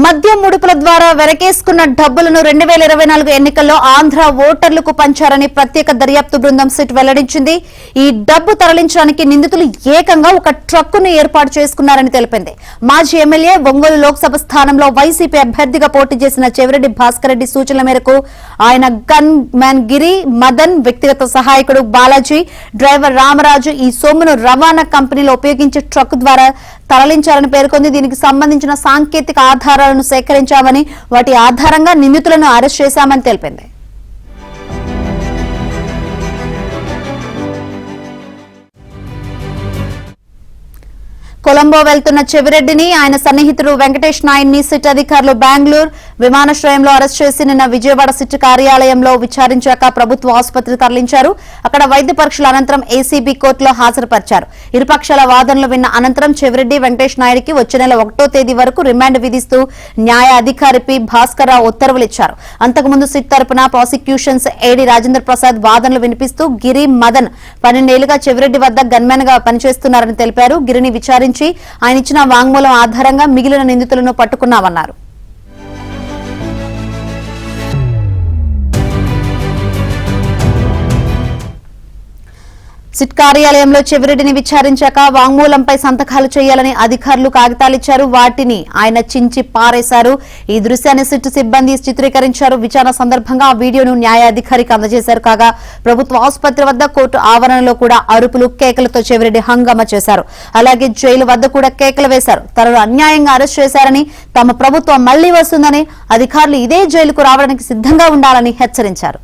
మద్యం ముడుపుల ద్వారా వెనకేసుకున్న డబ్బులను 2024 ఎన్నికల్లో ఆంధ్ర ఓటర్లకు పంచారని ప్రత్యేక దర్యాప్తు బృందం సిట్ వెల్లడించింది. ఈ డబ్బు తరలించడానికి నిందితులు ఏకంగా ఒక ట్రక్కును ఏర్పాటు చేసుకున్నారని తెలిపింది. మాజీ ఎమ్మెల్యే ఒంగోలు లోక్సభ స్థానంలో వైసీపీ అభ్యర్థిగా పోటీ చేసిన చెవిరెడ్డి భాస్కర్ రెడ్డి సూచనల మేరకు ఆయన గన్ మ్యాన్ గిరి, మదన్, వ్యక్తిగత సహాయకుడు బాలాజీ, డ్రైవర్ రామరాజు ఈ సొమ్మును రవాణా కంపెనీలో ఉపయోగించే ట్రక్ ద్వారా తరలించారని పేర్కొంది. దీనికి సంబంధించిన సాంకేతిక ఆధారాలను సేకరించామని, వాటి ఆధారంగా నిందితులను అరెస్ట్ చేశామని తెలిపింది. కొలంబో వెళ్తున్న చెవిరెడ్డిని, ఆయన సన్నిహితుడు వెంకటేష్ నాయుడిని సిట్ అధికారులు బెంగళూరు విమానాశ్రయంలో అరెస్ట్ చేసి నిన్న విజయవాడ సిట్ కార్యాలయంలో విచారించాక ప్రభుత్వ ఆసుపత్రికి తరలించారు. అక్కడ వైద్య పరీక్షల అనంతరం ఏసీబీ కోర్టులో హాజరుపరిచారు. ఇరుపక్షాల వాదనలు విన్న అనంతరం చెవిరెడ్డి, వెంకటేష్ నాయుడికి వచ్చే నెల 1వ తేదీ వరకు రిమాండ్ విధిస్తూ న్యాయ అధికారి పి భాస్కర్ రావు ఉత్తర్వులు ఇచ్చారు. అంతకుముందు సిట్ తరపున ప్రాసిక్యూషన్స్ ఏడీ రాజేంద్ర ప్రసాద్ వాదనలు వినిపిస్తూ గిరి, మదన్ 12 ఏళ్లుగా చెవిరెడ్డి వద్ద గన్మెన్ గా పనిచేస్తున్నారని తెలిపారు. గిరిని విచారించి ఆయన ఇచ్చిన వాంగ్మూలం ఆధారంగా మిగిలిన నిందితులను పట్టుకున్నామన్నారు. సిట్ కార్యాలయంలో చెవిరెడ్డిని విచారించాక వాంగ్మూలంపై సంతకాలు చేయాలని అధికారులు కాగితాలిచ్చారు. వాటిని ఆయన చించి పారేశారు. ఈ దృశ్యాన్ని సిట్ సిబ్బంది చిత్రీకరించారు. విచారణ సందర్భంగా ఆ వీడియోను న్యాయాధికారికి అందజేశారు. కాగా ప్రభుత్వ ఆసుపత్రి వద్ద, కోర్టు ఆవరణలో కూడా అరుపులు, కేకలతో చెవిరెడ్డి హంగామా చేశారు. అలాగే జైలు వద్ద కూడా కేకలు వేశారు. తనను అన్యాయంగా అరెస్ట్ చేశారని, తమ ప్రభుత్వం మళ్లీ వస్తుందని, అధికారులు ఇదే జైలుకు రావడానికి సిద్ధంగా ఉండాలని హెచ్చరించారు.